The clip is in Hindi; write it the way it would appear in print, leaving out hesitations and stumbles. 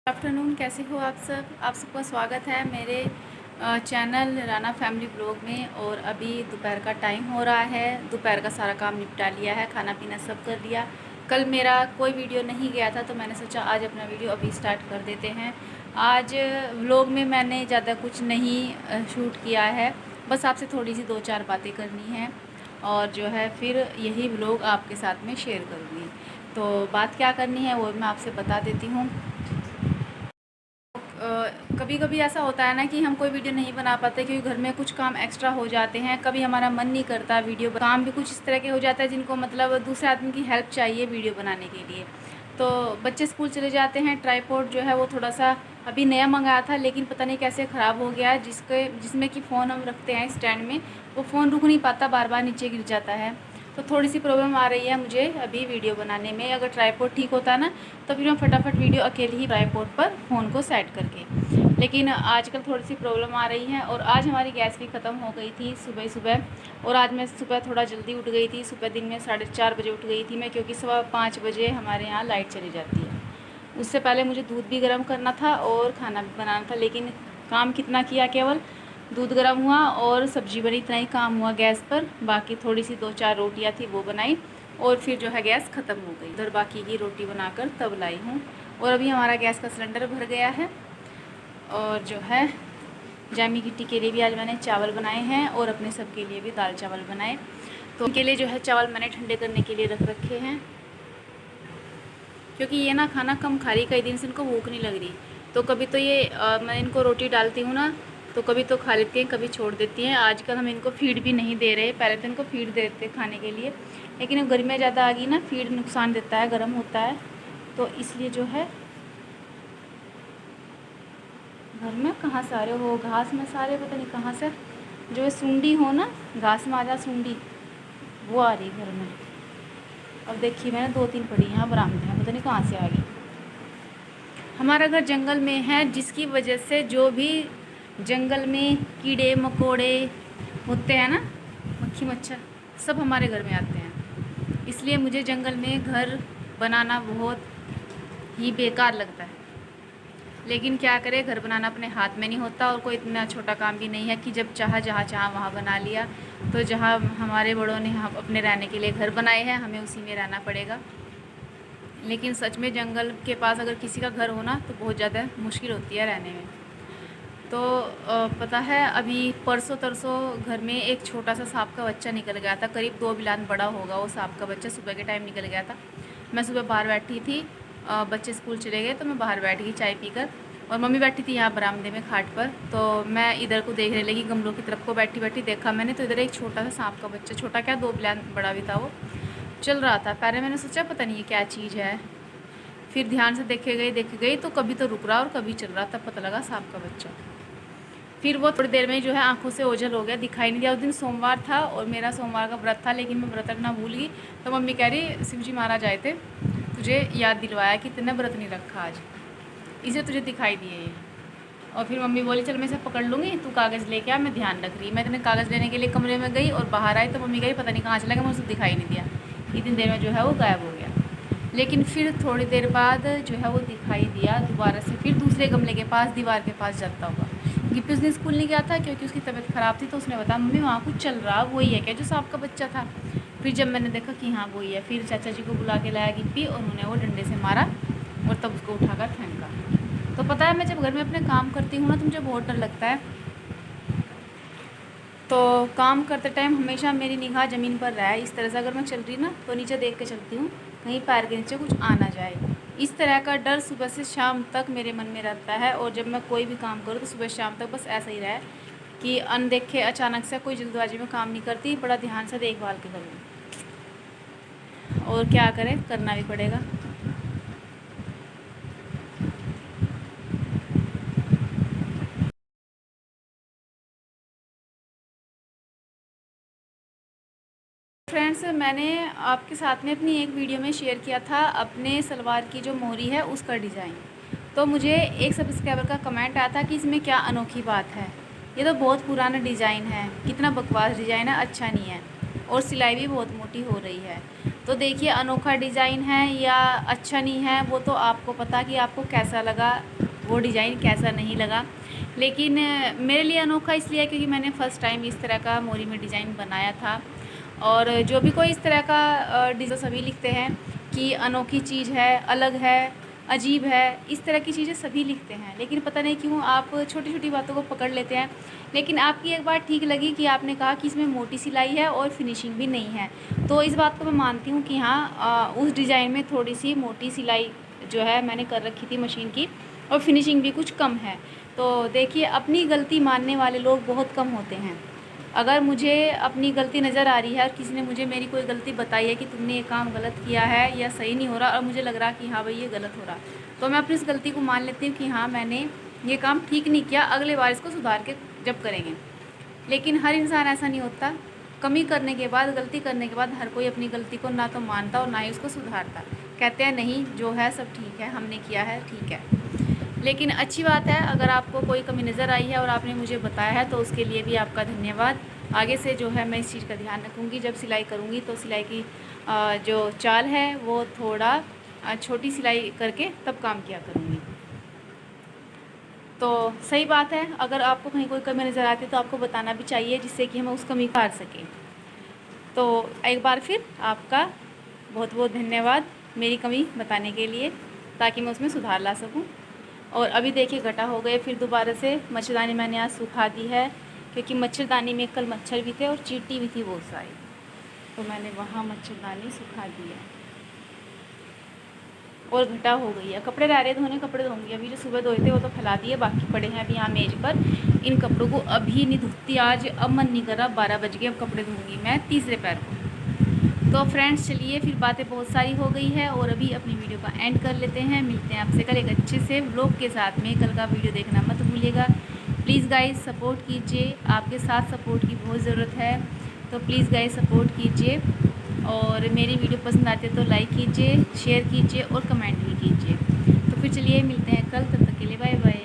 आफ्टरनून, कैसे हो आप सब। आप सबका स्वागत है मेरे चैनल राना फैमिली ब्लॉग में। और अभी दोपहर का टाइम हो रहा है। दोपहर का सारा काम निपटा लिया है, खाना पीना सब कर लिया। कल मेरा कोई वीडियो नहीं गया था तो मैंने सोचा आज अपना वीडियो अभी स्टार्ट कर देते हैं। आज व्लॉग में मैंने ज़्यादा कुछ नहीं शूट किया है, बस आपसे थोड़ी सी 2-4 बातें करनी है और जो है फिर यही व्लॉग आपके साथ में शेयर करूँगी। तो बात क्या करनी है वो मैं आपसे बता देती हूँ। कभी कभी ऐसा होता है ना कि हम कोई वीडियो नहीं बना पाते क्योंकि घर में कुछ काम एक्स्ट्रा हो जाते हैं। कभी हमारा मन नहीं करता वीडियो, काम भी कुछ इस तरह के हो जाता है जिनको मतलब दूसरे आदमी की हेल्प चाहिए वीडियो बनाने के लिए। तो बच्चे स्कूल चले जाते हैं। ट्राईपॉड जो है वो थोड़ा सा अभी नया मंगाया था लेकिन पता नहीं कैसे ख़राब हो गया है, जिसमें कि फ़ोन हम रखते हैं स्टैंड में, वो फ़ोन रुक नहीं पाता, बार बार नीचे गिर जाता है। तो थोड़ी सी प्रॉब्लम आ रही है मुझे अभी वीडियो बनाने में। अगर ट्राईपॉड ठीक होता ना तो फिर मैं फटाफट वीडियो अकेले ही ट्राईपॉड पर फ़ोन को सेट करके, लेकिन आजकल थोड़ी सी प्रॉब्लम आ रही है। और आज हमारी गैस भी ख़त्म हो गई थी सुबह सुबह। और आज मैं सुबह थोड़ा जल्दी उठ गई थी। सुबह दिन में 4:30 बजे उठ गई थी मैं, क्योंकि सुबह 5 बजे हमारे यहाँ लाइट चली जाती है। उससे पहले मुझे दूध भी गर्म करना था और खाना भी बनाना था, लेकिन काम कितना किया, केवल दूध गर्म हुआ और सब्ज़ी बनी, इतना ही काम हुआ गैस पर। बाकी थोड़ी सी 2-4 रोटियाँ थी वो बनाई और फिर जो है गैस ख़त्म हो गई। उधर बाकी की रोटी बनाकर तब लाई हूँ। और अभी हमारा गैस का सिलेंडर भर गया है। और जो है जामी किट्टी के लिए भी आज मैंने चावल बनाए हैं और अपने सब के लिए भी दाल चावल बनाए। तो उनके लिए जो है चावल मैंने ठंडे करने के लिए रख रखे हैं, क्योंकि ये ना खाना कम खा रही, कई दिन से इनको भूख नहीं लग रही। तो कभी तो ये मैं इनको रोटी डालती हूँ ना तो कभी तो खा लेती हैं, कभी छोड़ देती हैं। आजकल हम इनको फीड भी नहीं दे रहे, पहले तो इनको फीड देते खाने के लिए, लेकिन अब गर्मियाँ ज़्यादा आ गई ना, फीड नुकसान देता है, गर्म होता है। तो इसलिए जो है घर में कहाँ सारे हो, घास में सारे पता नहीं कहाँ से जो है सूंडी हो ना, घास में आ जा सूंडी, वो आ रही घर में। अब देखिए मैंने 2-3 पड़ी यहाँ बरामदे में, पता नहीं कहाँ से आ गई। हमारा घर जंगल में है, जिसकी वजह से जो भी जंगल में कीड़े मकोड़े होते हैं ना, मक्खी मच्छर, सब हमारे घर में आते हैं। इसलिए मुझे जंगल में घर बनाना बहुत ही बेकार लगता है। लेकिन क्या करें, घर बनाना अपने हाथ में नहीं होता और कोई इतना छोटा काम भी नहीं है कि जब जहाँ चाहा वहाँ बना लिया। तो जहाँ हमारे बड़ों ने हम अपने रहने के लिए घर बनाए हैं, हमें उसी में रहना पड़ेगा। लेकिन सच में जंगल के पास अगर किसी का घर हो ना तो बहुत ज़्यादा मुश्किल होती है रहने में। तो पता है अभी परसों तरसों घर में एक छोटा सा सांप का बच्चा निकल गया था, करीब 2 बिलान बड़ा होगा वो सांप का बच्चा। सुबह के टाइम निकल गया था। मैं सुबह बाहर बैठी थी, बच्चे स्कूल चले गए तो मैं बाहर बैठ गई चाय पीकर, और मम्मी बैठी थी यहाँ बरामदे में खाट पर। तो मैं इधर को देखने लगी, गमलों की तरफ को बैठी बैठी देखा मैंने, तो इधर एक छोटा सा सांप का बच्चा, छोटा क्या 2 बिलान बड़ा भी था, वो चल रहा था। पहले मैंने सोचा पता नहीं ये क्या चीज़ है, फिर ध्यान से देखे गई तो कभी तो रुक रहा और कभी चल रहा, तब पता लगा सांप का बच्चा। फिर वो थोड़ी देर में जो है आंखों से ओझल हो गया, दिखाई नहीं दिया। उस दिन सोमवार था और मेरा सोमवार का व्रत था, लेकिन मैं व्रत रखना भूल गई। तो मम्मी कह रही शिव जी महाराज आए थे, तुझे याद दिलवाया कि तूने व्रत नहीं रखा आज, इसे तुझे दिखाई दिए ये। और फिर मम्मी बोली चल मैं इसे पकड़ लूँगी, तू कागज़ लेके आ, मैं ध्यान रख रही। मैं इतने कागज़ लेने के लिए कमरे में गई और बाहर आई तो मम्मी कही पता नहीं कहाँ चला गया, मुझे उसे दिखाई नहीं दिया। इतनी देर में जो है वो गायब हो गया। लेकिन फिर थोड़ी देर बाद जो है वो दिखाई दिया दोबारा से, फिर दूसरे गमले के पास, दीवार के पास जाता हुआ। गिप्पी उस दिन स्कूल नहीं गया था क्योंकि उसकी तबीयत ख़राब थी, तो उसने बताया मम्मी वहाँ कुछ चल रहा, वही है क्या जो सांप का बच्चा था। फिर जब मैंने देखा कि हाँ वही है, फिर चाचा जी को बुला के लाया गिप्पी और उन्होंने वो डंडे से मारा और तब उसको उठाकर फेंका। तो पता है मैं जब घर में अपने काम करती हूँ ना तो मुझे बहुत डर लगता है। तो काम करते टाइम हमेशा मेरी निगाह ज़मीन पर रहे, इस तरह से अगर मैं चल रही ना तो नीचे देख के चलती हूँ, कहीं पैर के नीचे कुछ आ ना जाए। इस तरह का डर सुबह से शाम तक मेरे मन में रहता है। और जब मैं कोई भी काम करूँ तो सुबह शाम तक बस ऐसा ही रहे कि अनदेखे अचानक से कोई जल्दबाजी में काम नहीं करती, बड़ा ध्यान से देखभाल के करूँ। और क्या करें, करना भी पड़ेगा। फ्रेंड्स, मैंने आपके साथ में अपनी एक वीडियो में शेयर किया था अपने सलवार की जो मोहरी है उसका डिज़ाइन। तो मुझे एक सब्सक्राइबर का कमेंट आया था कि इसमें क्या अनोखी बात है, ये तो बहुत पुराना डिज़ाइन है, कितना बकवास डिज़ाइन है, अच्छा नहीं है। और सिलाई भी बहुत मोटी हो रही है। तो देखिए अनोखा डिज़ाइन है या अच्छा नहीं है वो तो आपको पता कि आपको कैसा लगा, वो डिज़ाइन कैसा नहीं लगा। लेकिन मेरे लिए अनोखा इसलिए है क्योंकि मैंने फ़र्स्ट टाइम इस तरह का मोरी में डिज़ाइन बनाया था। और जो भी कोई इस तरह का डिज़ाइन, सभी लिखते हैं कि अनोखी चीज़ है, अलग है, अजीब है, इस तरह की चीज़ें सभी लिखते हैं। लेकिन पता नहीं क्यों आप छोटी छोटी बातों को पकड़ लेते हैं। लेकिन आपकी एक बात ठीक लगी कि आपने कहा कि इसमें मोटी सिलाई है और फिनिशिंग भी नहीं है। तो इस बात को मैं मानती हूँ कि हाँ, उस डिज़ाइन में थोड़ी सी मोटी सिलाई जो है मैंने कर रखी थी मशीन की, और फिनिशिंग भी कुछ कम है। तो देखिए अपनी गलती मानने वाले लोग बहुत कम होते हैं। अगर मुझे अपनी गलती नज़र आ रही है और किसी ने मुझे मेरी कोई गलती बताई है कि तुमने ये काम गलत किया है या सही नहीं हो रहा, और मुझे लग रहा कि हाँ भाई ये गलत हो रहा, तो मैं अपनी इस गलती को मान लेती हूँ कि हाँ मैंने ये काम ठीक नहीं किया, अगले बार इसको सुधार के जब करेंगे। लेकिन हर इंसान ऐसा नहीं होता। कमी करने के बाद, गलती करने के बाद हर कोई अपनी गलती को ना तो मानता और ना ही उसको सुधारता। कहते हैं नहीं जो है सब ठीक है, हमने किया है ठीक है। लेकिन अच्छी बात है, अगर आपको कोई कमी नज़र आई है और आपने मुझे बताया है तो उसके लिए भी आपका धन्यवाद। आगे से जो है मैं इस चीज़ का ध्यान रखूँगी, जब सिलाई करूँगी तो सिलाई की जो चाल है वो थोड़ा छोटी सिलाई करके तब काम किया करूँगी। तो सही बात है, अगर आपको कहीं कोई कमी नज़र आती है तो आपको बताना भी चाहिए, जिससे कि हम उस कमी को उतार सकें। तो एक बार फिर आपका बहुत बहुत धन्यवाद मेरी कमी बताने के लिए, ताकि मैं उसमें सुधार ला सकूं। और अभी देखिए घटा हो गए, फिर दोबारा से मच्छरदानी मैंने आज सुखा दी है, क्योंकि मच्छरदानी में कल मच्छर भी थे और चींटी भी थी बहुत सारी, तो मैंने वहाँ मच्छरदानी सुखा दी है और घटा हो गई है। कपड़े रह रहे धोने, कपड़े धोंगी अभी। जो सुबह धोए थे वो तो फैला दिए, बाकी पड़े हैं अभी यहाँ मेज पर। इन कपड़ों को अभी नहीं धोती आज, अब मन नहीं कर रहा, 12 बज गए, अब कपड़े धोंगी मैं तीसरे पैर को। तो फ्रेंड्स चलिए, फिर बातें बहुत सारी हो गई है और अभी अपनी वीडियो का एंड कर लेते हैं। मिलते हैं आपसे कल एक अच्छे से व्लॉग के साथ में। कल का वीडियो देखना मत भूलिएगा। प्लीज़ गाइस सपोर्ट कीजिए, आपके साथ सपोर्ट की बहुत ज़रूरत है, तो प्लीज़ गाइस सपोर्ट कीजिए। और मेरी वीडियो पसंद आती है तो लाइक कीजिए, शेयर कीजिए और कमेंट भी कीजिए। तो फिर चलिए मिलते हैं कल, तब तक के लिए बाय बाय।